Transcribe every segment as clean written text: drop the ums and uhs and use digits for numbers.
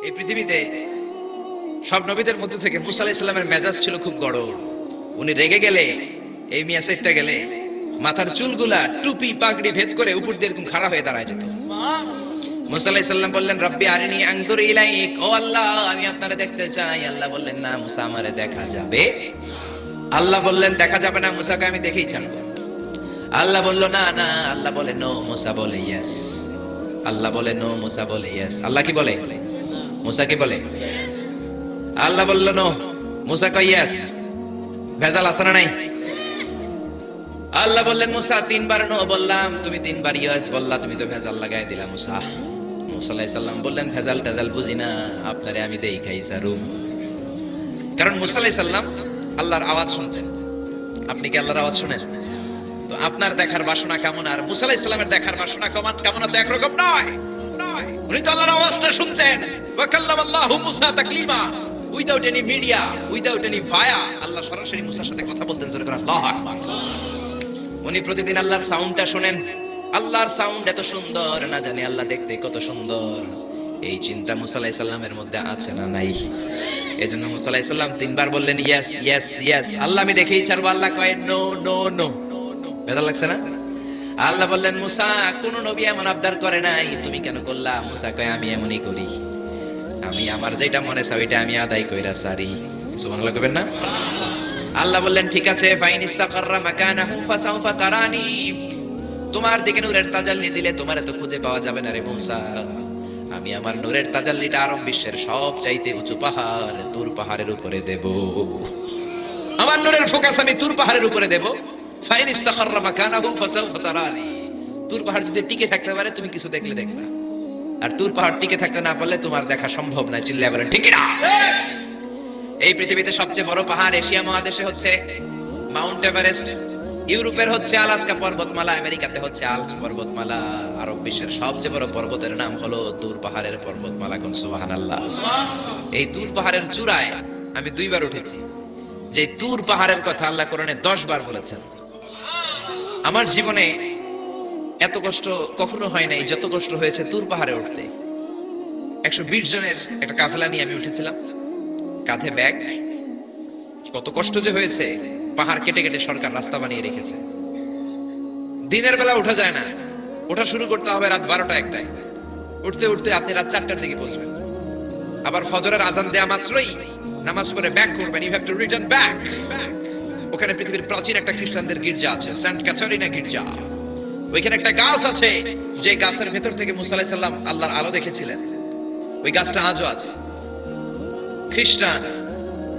এই পৃথিবীতে সব নবীদের মধ্যে থেকে মুসা আলাইহিস সালামের মেজাজ ছিল খুব গরম। উনি রেগে গেলে, এই মিয়া সেটটা গেলে, মাথার চুলগুলা টুপি পাগড়ি ভেদ করে উপর দিয়ে এরকম খাড়া হয়ে দাঁড়ায় যেত। মুসা আলাইহিস সালাম বললেন, রব্বি আরিনি আনজুর ইলাইক, ও আল্লাহ আমি আপনারে দেখতে চাই। আল্লাহ বললেন, না মুসা, আমারে দেখা যাবে। আল্লাহ বললেন, দেখা যাবে না মুসাকে আমি দেখেই ছাড়বো। আল্লাহ বলল, না না। আল্লাহ বলে নো, মুসা বলে ইয়েস। আল্লাহ বলে নো, মুসা বলে ইয়েস। আল্লাহ কি বলে? মুসা কি বলে? আল্লাহ বলল নো, মুসা কয় ইয়েস। ভেজাল আছে না নাই? আল্লাহ বললেন, মুসা তিনবার নো বললাম, তুমি তিনবার ইয়েস বললা, তুমি তো ভেজাল লাগাই দিলা মুসা। মুসা আলাইহিস সালাম বললেন, ভেজাল টেজাল বুঝি না, আপনারে আমি দেখাই সারুম। কারণ মুসা আলাইহিস সালাম আল্লাহর আওয়াজ শুনতেন। আপনি কি আল্লাহর আওয়াজ শুনেন? তো আপনার দেখার বাসনা কেমন আর মুসা আলাইহিস সালামের দেখার বাসনা কেমন তো একরকম নয়। উনি তো আল্লাহর আওয়াজটা শুনতেন। ওয়া কাল্লামাল্লাহু মুসা তাকলিমা, without any media, without any via, Allah সরাসরি মুসার সাথে কথা বলতেন। জোরে করে আল্লাহু আকবার। উনি প্রতিদিন আল্লাহর সাউন্ডটা শুনেন। আল্লাহর সাউন্ড এত সুন্দর, না জানি আল্লাহ দেখতে কত সুন্দর। এই চিন্তা মুসা আলাইহিস সালামের মধ্যে আছে না নাই? এজন্য মুসা আলাইহিস সালাম তিনবার বললেন ইয়েস ইয়েস ইয়েস। আল্লাহ আমি দেখেই ছাড়বো। আল্লাহ কয় নো নো নো। বেজার লাগছে না? আল্লাহ বললেন, মুসা কোন নবী এমন আবদার করে নাই, তুমি কেন করলা? মুসা কয়, আমি এমনই করি, আমি আমার যেটা মনে চাই ওইটা আমি আদায় কইরা সারি। সুবহানাল্লাহ কইবেন না? আল্লাহ বললেন, ঠিক আছে, ফাইন ইস্তাকাররা মাকানাহু ফাসাউফা তারানি, তোমার দিকে নূরের তাজাল্লি দিলে তোমার তো খুঁজে পাওয়া যাবে না রে মুসা। আমি আমার নূরের তাজাল্লিটা আরব বিশ্বের সব চাইতে উঁচু পাহাড় তুর পাহাড়ের উপরে দেব। আমার নূরের ফোকাস আমি তুর পাহাড়ের উপরে দেব। ফাইন ইস্তাকাররা মাকানাহু ফাসাউফা তারানি, তুর পাহাড় যদি টিকে থাকতে পারে তুমি কিছু দেখলে দেখবা, আর তুর পাহাড় টিকে থাকতে না পারলে তোমার দেখা সম্ভব না। চিল্লায় বলেন ঠিক না? এই পৃথিবীতে সবচেয়ে বড় পাহাড় এশিয়া মহাদেশে হচ্ছে মাউন্ট এভারেস্ট, ইউরোপের হচ্ছে আলাস্কা পর্বতমালা, আমেরিকাতে হচ্ছে আল্পস পর্বতমালা, আরব বিশ্বের সবচেয়ে বড় পর্বতের নাম হলো তুর পাহাড়ের পর্বতমালা। কোন সুবহানাল্লাহ। এই তুর পাহাড়ের চূড়ায় আমি 2 বার উঠেছি। যে তুর পাহাড়ের কথা আল্লাহ কোরআনে 10 বার বলেছেন। আমার জীবনে এত কষ্ট কখনো হয় নাই যত কষ্ট হয়েছে তুর পাহাড়ে উঠতে। 120 জনের একটা কাফেলা নিয়ে আমি উঠেছিলাম, কাঁধে ব্যাগ। কত কষ্ট যে হয়েছে। পাহাড় কেটে কেটে সরকার রাস্তা বানিয়ে রেখেছে। দিনের বেলা ওঠা যায় না, ওঠা শুরু করতে হবে রাত 12টা-1টায়। উঠতে উঠতে আপনি রাত 4টার দিকে পৌঁছবেন। আবার ফজরের আজান দেয়া মাত্রই নামাজ পড়ে ব্যাক করবেন। You have to return back. ওখানে পৃথিবীর প্রাচীন একটা খ্রিস্টানদের গির্জা আছে, সেন্ট ক্যাথারিনা গির্জা। ওইখানে একটা গাছ আছে, যে গাছের ভেতর থেকে মুসা আলাইহিস সালাম আল্লাহর আলো দেখেছিলেন। ওই গাছটা আজও আছে। খ্রিস্টান,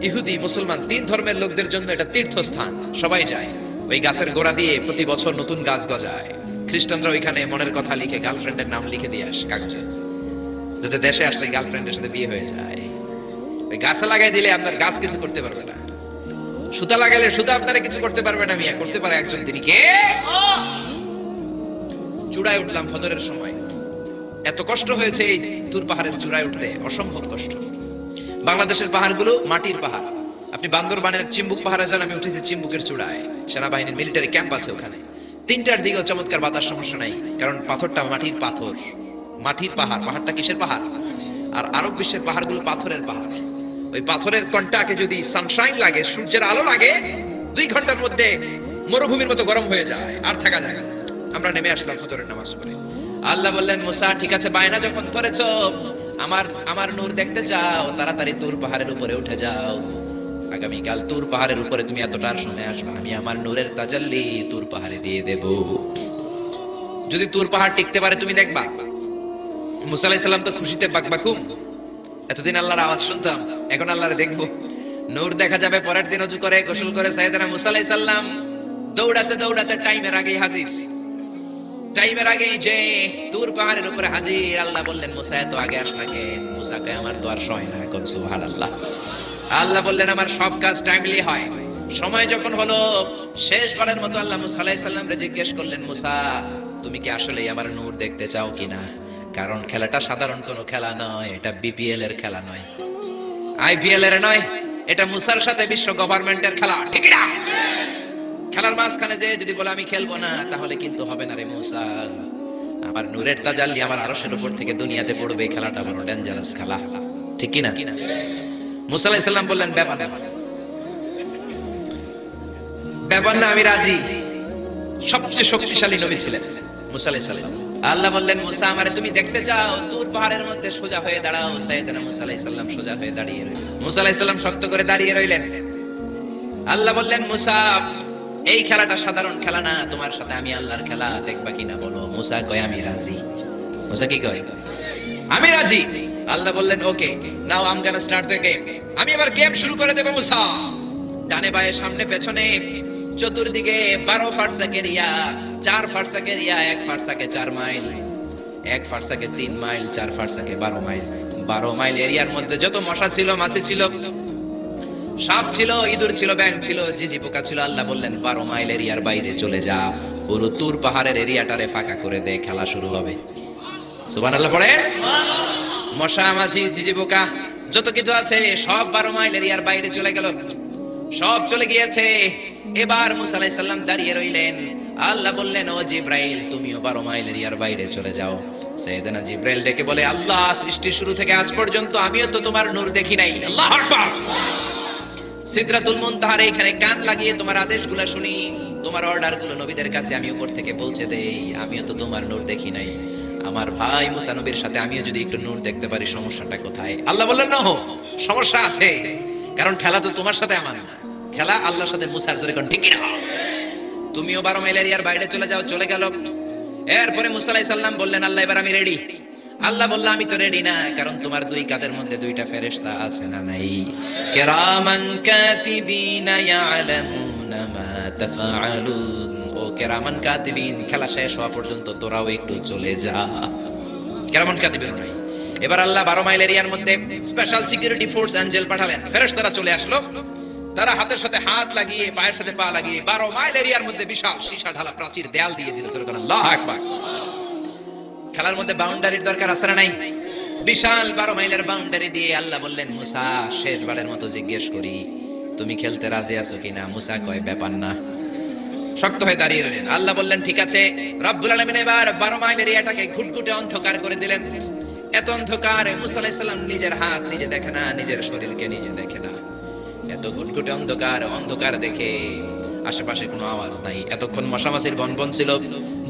ইহুদি, মুসলমান 3 ধর্মের লোকদের জন্য এটা তীর্থস্থান, সবাই যায়। ওই গাছের গোড়া দিয়ে প্রতি বছর নতুন গাছ গজায়। খ্রিস্টানরা ওইখানে মনের কথা লিখে, গার্লফ্রেন্ডের নাম লিখে দিয়ে আসে কাগজে, যাতে দেশে আসলে গার্লফ্রেন্ডের সাথে বিয়ে হয়ে যায়। ওই গাছে লাগাই দিলে আপনার গাছ কিছু করতে পারবে না। সুতা লাগাইলে সুতা আপনারা কিছু করতে পারবে না। মিয়া করতে পারে একজন, তিনি কে? চূড়ায় উঠলাম ফজরের সময়। এত কষ্ট হয়েছে এই তুর পাহাড়ের চূড়ায় উঠতে, অসম্ভব কষ্ট। বাংলাদেশের পাহাড়গুলো মাটির পাহাড়। আপনি বান্দরবানের চিম্বুক পাহাড়ে যান, আমি উঠেছি চিম্বুকের চূড়ায়, সেনাবাহিনীর মিলিটারি ক্যাম্প আছে ওখানে। 3টার দিকে চমৎকার বাতাস, সমস্যা নাই, কারণ পাথরটা মাটির পাথর, মাটির পাহাড়। পাহাড়টা কিসের পাহাড়? আর আরব বিশ্বের পাহাড়গুলো পাথরের পাহাড়। ওই পাথরের কন্টাকে যদি সানশাইন লাগে, সূর্যের আলো লাগে, 2 ঘন্টার মধ্যে মরুভূমির মতো গরম হয়ে যায়, আর থাকা যায় না। আমরা নেমে আসলাম ফজরের নামাজ পড়ে। আল্লাহ বললেন, মুসা ঠিক আছে, বায়না যখন ধরেছো, আমার নূর দেখতে যাও, তাড়াতাড়ি তুর পাহাড়ের উপরে উঠে যাও। আগামীকাল তুর পাহাড়ের উপরে তুমি এতটার সময় আসবে, আমি আমার নূরের তাজাল্লি তুর পাহাড়ে দিয়ে দেব। যদি তুর পাহাড় টিকতে পারে তুমি দেখবা। মুসা আলাইহিস সালাম তো খুশিতে বাকবাকুম। এতদিন আল্লাহর আওয়াজ শুনতাম, এখন আল্লাহরে দেখবো। নূর দেখা যাবে। পরের দিন ওযু করে গোসল করে সাইয়েদনা মুসা আলাইহিস সালাম দৌড়াতে দৌড়াতে টাইমের আগেই হাজির। টাইমের আগেই যে তুর পাহাড়ের উপরে হাজির। আল্লাহ বললেন, মুসা এত আগে আসলা কেন? মুসা কয়, আমার তো আর সময় না। কোন সুবহানাল্লাহ। আল্লাহ বললেন, আমার সব কাজ টাইমলি হয়। সময় যখন হলো, শেষবারের মতো আল্লাহ মুসা আলাইহিস সালামকে জিজ্ঞেস করলেন, মুসা তুমি কি আসলেই আমার নূর দেখতে চাও কিনা? কারণ খেলাটা সাধারণ কোনো খেলা নয়, এটা বিপিএল এর খেলা নয়, আইপিএল এর নয়, এটা মুসার সাথে বিশ্ব গভর্নমেন্টের খেলা। ঠিক না? খেলার মাঝখানে যে যদি বলে আমি খেলবো না, তাহলে কিন্তু হবে না রে মুসা। আমার নূরের তাজাল্লি আমার আরশের উপর থেকে দুনিয়াতে পড়বে, খেলাটা বড় ডেঞ্জারাস খেলা। ঠিক কি না? মুসা আলাইহিস সালাম বললেন ব্যাপার না, আমি রাজি। সবচেয়ে শক্তিশালী নবী ছিলেন মুসা আলাইহিস সালাম। আল্লাহ বললেন মুসা, আমারে তুমি দেখতে চাও? তুর পাহাড়ের মধ্যে সোজা হয়ে দাঁড়াও। সাইয়েদনা মুসা আলাইহিস সালাম সোজা হয়ে দাঁড়িয়ে রইলেন। মুসা আলাইহিস সালাম শক্ত করে দাঁড়িয়ে রইলেন। আল্লাহ বললেন মুসা, এই খেলাটা সাধারণ খেলা না, তোমার সাথে আমি আল্লাহর খেলা, দেখবা কিনা বলো? মুসা কয় আমি রাজি। মুসা কি কয়? আমি রাজি। আল্লাহ বললেন okay, now I am gonna start the game. আমি এবার গেম শুরু করে দেব মুসা। ডানে বায়ে সামনে পেছনে চতুর্দিকে 12 ফারসাক এরিয়া, 4 ফারসাক এরিয়া, 1 ফারসাকে 4 মাইল, 1 ফারসাকে 3 মাইল, 4 ফারসাকে 12 মাইল। 12 মাইল এরিয়ার মধ্যে যত মশা ছিল, মাছি ছিল, সাপ ছিল, ইঁদুর ছিল, ব্যাঙ ছিল, জিজি পোকা ছিল। আল্লাহ বললেন 12 মাইল এরিয়ার বাইরে চলে যা, পুরো তুর পাহাড়ের এরিয়াটারে ফাঁকা করে দে, খেলা শুরু হবে। সুবহানাল্লাহ পড়ে। মশা, মাছি, জিজি পোকা যত কিছু আছে সব 12 মাইল এরিয়ার বাইরে চলে গেল, সব চলে গিয়েছে। এবার মুসা আলাইহিস সালাম দাঁড়িয়ে রইলেন। আল্লাহ বললেন ও জিব্রাইল, তুমিও 12 মাইল এরিয়ার বাইরে চলে যাও। সাইয়েদনা জিব্রাইল ডেকে বলে, আল্লাহ, সৃষ্টির শুরু থেকে আজ পর্যন্ত আমিও তো তোমার নূর দেখি নাই। আল্লাহু আকবার। সিদরাতুল মুনতাহার এখানে কান লাগিয়ে তোমার আদেশগুলো শুনি, তোমার অর্ডারগুলো নবীদের কাছে আমি উপর থেকে পৌঁছে দেই। আমিও তো তোমার নূর দেখি নাই। আমার ভাই মুসা নবীর সাথে আমিও যদি একটু নূর দেখতে পারি, সমস্যাটা কোথায়? আল্লাহ বললেন না, সমস্যা আছে, কারণ খেলা তো তোমার সাথে আমার না, খেলা আল্লাহর সাথে। মুসার জোরে কোন ঠিক না? তুমিও 12 মাইল এরিয়ার বাইরে চলে যাও। চলে গেল। এরপরে মুসা আলাইহিস সালাম বললেন, আল্লাহ এবার আমি রেডি। আল্লাহ বলল, আমি তো রেডি না, কারণ তোমার দুই কাঁধের মধ্যে দুইটা ফেরেশতা আছে না নাই? কিরামান কাতিবিনা ইয়ালামুনা মা তাফআলুন। ও কিরামান কাতিবিন, খেলা শেষ হওয়া পর্যন্ত তোরাও একটু চলে যা। কিরামান কাতিবিন নাই। এবার আল্লাহ 12 মাইল এরিয়ার মধ্যে স্পেশাল সিকিউরিটি ফোর্স এঞ্জেল পাঠালেন। ফেরেশতারা চলে আসলো। তারা হাতের সাথে হাত লাগিয়ে, পায়ের সাথে পা লাগিয়ে 12 মাইল এরিয়ার মধ্যে বিশাল সীসা ঢালা প্রাচীর দেয়াল দিয়ে দিল। আল্লাহু আকবার। খেলার মধ্যে বাউন্ডারির দরকার আছে না নাই? বিশাল 12 মাইলের বাউন্ডারি দিয়ে আল্লাহ বললেন, মুসা, শেষবারের মতো জিজ্ঞেস করি, তুমি খেলতে রাজি আছো কিনা? মুসা কয় ব্যাপার না, শক্ত হয়ে দাঁড়িয়ে রইলেন। আল্লাহ বললেন ঠিক আছে। রব্বুল আলামিন এবার 12 মাইল এরিয়াটাকে ঘুটঘুটে অন্ধকার করে দিলেন। এত অন্ধকার, মুসা আলাইহিস সালাম নিজের হাত নিজে দেখে না, নিজের শরীরকে নিজে দেখে না। এত ঘুটঘুটে অন্ধকার, অন্ধকার দেখে আশেপাশে কোনো আওয়াজ নাই। এতক্ষণ মশামাছির বনবন ছিল,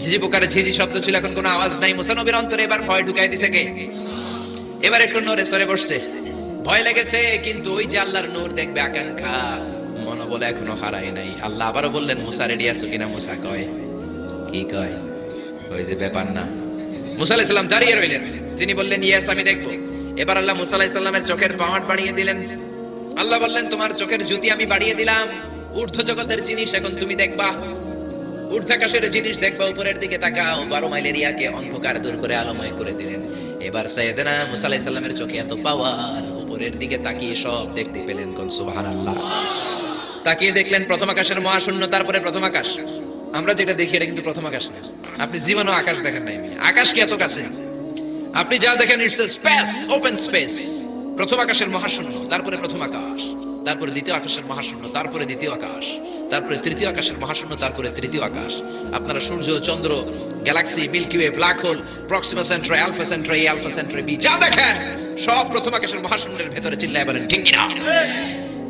ঝিঝি পোকার ঝিঝি শব্দ ছিল, এখন কোনো আওয়াজ নাই। মুসা নবীর অন্তরে এবার ভয় ঢুকাই দিছে কে? এবার একটু নড়ে সরে বসছে, ভয় লেগেছে, কিন্তু ওই যে আল্লাহর নূর দেখবে আকাঙ্ক্ষা, মনোবল এখনো হারায় নাই। আল্লাহ আবারও বললেন, মুসা রেডি আছো কিনা? মুসা কয় কি কয়? ওই যে ব্যাপার না। মুসা আলাইহিস সালাম দাঁড়িয়ে রইলেন। তিনি বললেন ইয়েস, আমি দেখবো। এবার আল্লাহ মুসা আলাইহিস সালামের চোখের পাওয়ার বাড়িয়ে দিলেন। আল্লাহ বললেন, তোমার চোখের জ্যোতি আমি বাড়িয়ে দিলাম। ঊর্ধ্ব জগতের জিনিস এখন তুমি দেখবা, ঊর্ধ্বাকাশের জিনিস দেখবা। উপরের দিকে তাকাও। 12 মাইল এরিয়াকে অন্ধকার দূর করে আলোময় করে দিলেন। এবার সাইয়েদনা মুসা আলাইহিস সালামের চোখে এত পাওয়ার, উপরের দিকে তাকিয়ে সব দেখতে পেলেন। কোন সুবহানাল্লাহ। তাকিয়ে দেখলেন প্রথম আকাশের মহাশূন্য, তারপরে প্রথম আকাশ। আমরা যেটা দেখি এটা কিন্তু প্রথম আকাশ না। আপনি জীবনেও আকাশ দেখেন নাই। আকাশ কি এত কাছে? আপনি যা দেখেন it's a space, open space. প্রথম আকাশের মহাশূন্য, তারপরে প্রথম আকাশ, তারপরে দ্বিতীয় আকাশের মহাশূন্য, তারপরে দ্বিতীয় আকাশ, তারপরে তৃতীয় আকাশের মহাশূন্য, তারপরে তৃতীয় আকাশ। আপনারা সূর্য, চন্দ্র, galaxy, milky way, black hole, Proxima Centauri, Alpha Centauri, Alpha Centauri B, যা দেখেন সব প্রথম আকাশের মহাশূন্যের ভেতরে। চিল্লায় বলেন ঠিক কিনা?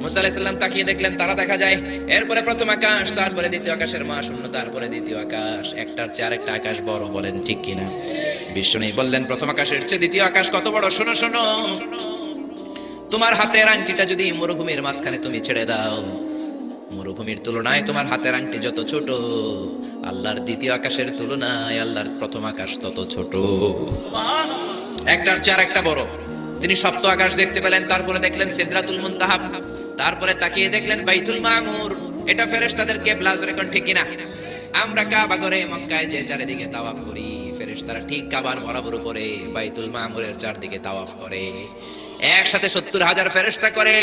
মুসা আলাইহিস সালাম তাকিয়ে দেখলেন তারা দেখা যায়। এরপরে প্রথম আকাশ, তারপরে দ্বিতীয় আকাশের মহাশূন্য, তারপরে দ্বিতীয় আকাশ। একটার চেয়ে আরেকটা আকাশ বড়। বলেন ঠিক কিনা? বিশ্বনবী বললেন প্রথম আকাশের চেয়ে দ্বিতীয় আকাশ কত বড়? শোনো শোনো, তোমার হাতের আংটিটা যদি মরুভূমির মাঝখানে তুমি ছেড়ে দাও, মরুভূমির তুলনায় তোমার হাতের আংটি যত ছোট, আল্লাহর দ্বিতীয় আকাশের তুলনায় আল্লাহর প্রথম আকাশ তত ছোট। একটার চেয়ে আরেকটা বড়। তিনি সপ্ত আকাশ দেখতে পেলেন। তারপরে দেখলেন সিদরাতুল মুনতাহা, তারপরে তাকিয়ে দেখলেন বাইতুল মামুর। এটা ফেরেশতাদের কিবলা। জোরে কোন ঠিক কিনা? আমরা কাবা ঘরে মক্কায় যে চারিদিকে তাওয়াফ করি, ফেরেশতারা ঠিক কাবার বরাবর উপরে বাইতুল মামুরের চারদিকে তাওয়াফ করে। একসাথে 70,000 ফেরেশতা করে।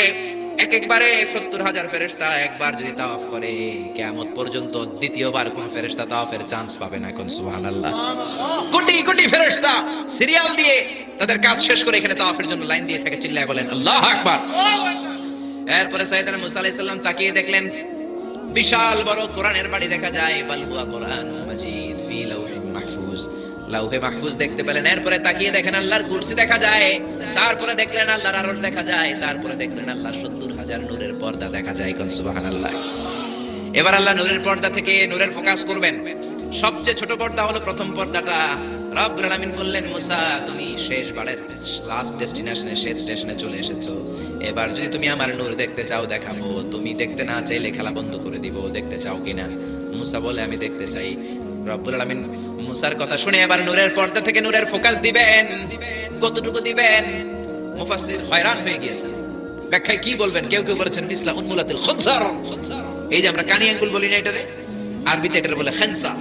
একবারে 70,000 ফেরেশতা একবার যদি তাওয়াফ করে, কিয়ামত পর্যন্ত দ্বিতীয়বার কোন ফেরেশতা তাওয়াফের চান্স পাবে না। কোন সুবহানাল্লাহ। কোটি কোটি ফেরেশতা সিরিয়াল দিয়ে তাদের কাজ শেষ করে এখানে তাওয়াফের জন্য লাইন দিয়ে থাকে। চিল্লায় বলেন আল্লাহু আকবার। এরপরে সাইয়েদনা মুসা আলাইহিস সালাম তাকিয়ে দেখলেন বিশাল বড় কোরআনের বাড়ি দেখা যায়। বাল হুয়া কোরআনুম মাজিদ ফি লাওহিন মাহফুজ লাউহে মাহফুজ দেখতে পেলেন, এরপরে তাকিয়ে দেখেন আল্লাহর কুরসি দেখা যায়, তারপরে দেখলেন আল্লাহর আরশ দেখা যায়, তারপরে দেখলেন আল্লাহর 70,000 নূরের পর্দা দেখা যায়। কোন সুবহানাল্লাহ। এবার আল্লাহ নূরের পর্দা থেকে নূরের ফোকাস করবেন। সবচেয়ে ছোট পর্দা হলো প্রথম পর্দাটা। রব্বুল আলামিন বললেন, মুসা তুমি শেষ বারের লাস্ট ডেস্টিনেশনে, শেষ স্টেশনে চলে এসেছো। এবার যদি তুমি আমার নূর দেখতে চাও দেখাবো, তুমি দেখতে না চাইলে খেলা বন্ধ করে দিব। দেখতে চাও কিনা? মুসা বলে, আমি দেখতে চাই। রব্বুল আলামিন মুসার কথা শুনে এবার নূরের পর্দা থেকে নূরের ফোকাস দিবেন। কতটুকু দিবেন? মুফাসসির হয়রান হয়ে গিয়েছেন। ব্যাখ্যায় কি বলবেন? কেউ কেউ বলেছেন মিসলা উন্মুলাতিল খুনসার। এই যে আমরা কানি আঙ্গুল বলি না, এটারে আরবিতে এটার বলে খেনসার,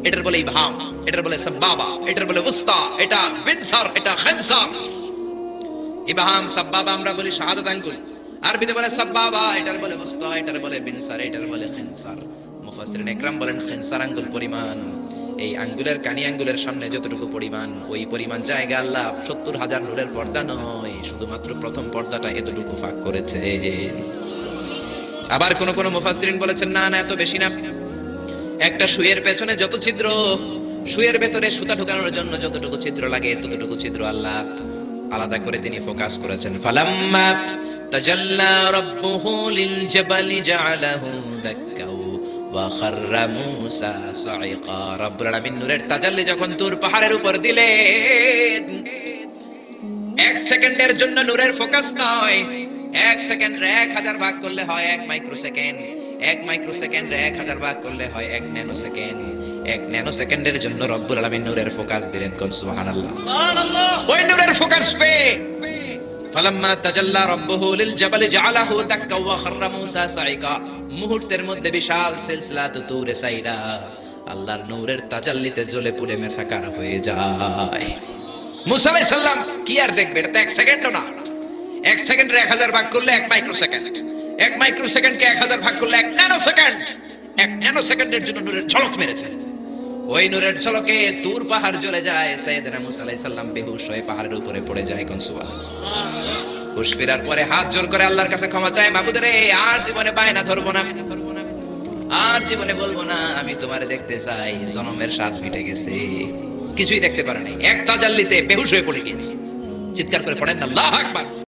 এটার বলে ইবহাম, এটার বলে সাব্বাবা, এটার বলে উস্তা, এটা বিনসার, এটা খেনসার। ইবহাম সাব্বাবা আমরা বলি শাহাদাত আঙ্গুল, আরবিতে বলে সাব্বাবা, এটার বলে উস্তা, এটার বলে বিনসার, এটার বলে খেনসার। মুফাসসিরিন ইকরাম বলেন খেনসার আঙ্গুল পরিমাণ, এই আঙ্গুলের কানি আঙ্গুলের সামনে যতটুকু পরিমাণ, ওই পরিমাণ জায়গা আল্লাহ 70,000 নূরের পর্দা নয়, শুধুমাত্র প্রথম পর্দাটা এতটুকু ফাঁক করেছে। আবার কোন কোন মুফাসসিরিন বলেছেন না না, এত বেশি না। একটা সুইয়ের পেছনে যত ছিদ্র, সুইয়ের ভেতরে সুতা ঢোকানোর জন্য যতটুকু ছিদ্র লাগে, ততটুকু ছিদ্র আল্লাহ আলাদা করে তিনি ফোকাস করেছেন। ফালাম্মা তাজাল্লা রাব্বুহু লিল জাবালি জাআলাহু দাক্কা ওয়া খাররা মূসা সাইকা। রব্বুল আলামিন নূরের তাজাল্লি যখন তুর পাহাড়ের উপর দিলেন, এক সেকেন্ডের জন্য নূরের ফোকাস নয়, এক সেকেন্ড 1000 ভাগ করলে হয় 1 মাইক্রোসেকেন্ড, 1 মাইক্রোসেকেন্ড 1000 ভাগ করলে হয় 1 ন্যানোসেকেন্ড। 1 ন্যানোসেকেন্ডের জন্য রব্বুল আলামিন নূরের ফোকাস দিলেন। কোন সুবহানাল্লাহ। সুবহানাল্লাহ। ওই নূরের ফোকাস পেয়ে ফালাম্মা তাজাল্লা রাব্বুহু লিল জাবালি জাআলাহু দাক্কা ওয়া খাররা মূসা সাইকা, মুহূর্তের মধ্যে বিশাল সিলসিলাত তুরে সাইরা আল্লাহর নূরের তাজাল্লিতে জ্বলে পুড়ে মেসাকার হয়ে যায়। মূসা আলাইহিস সালাম কি আর দেখবে? এটা তো 1 সেকেন্ডও না। 1 সেকেন্ডে 1000 ভাগ করলে 1 মাইক্রোসেকেন্ড, 1 মাইক্রোসেকেন্ডকে 1000 ভাগ করলে 1 ন্যানোসেকেন্ড। 1 ন্যানোসেকেন্ডের জন্য নূরের ঝলক মেরেছে। ওই নূরের ঝলকে তুর পাহাড় জ্বলে যায়। সাইয়েদনা মূসা আলাইহিস সালাম বেহুশ হয়ে পাহাড়ের উপরে পড়ে যায়। কোন সুবহানাল্লাহ। হুশ ফেরার পরে হাত জোর করে আল্লাহর কাছে ক্ষমা চায়, মাবুদ রে, আর জীবনে বায়না ধরবো না, আর জীবনে বলবো না আমি তোমারে দেখতে চাই। জনমের স্বাদ মিটে গেছে, কিছুই দেখতে পারে নাই। এক তাজাল্লিতে বেহুশ হয়ে পড়ে গিয়েছে। চিৎকার করে পড়েন আল্লাহু আকবার।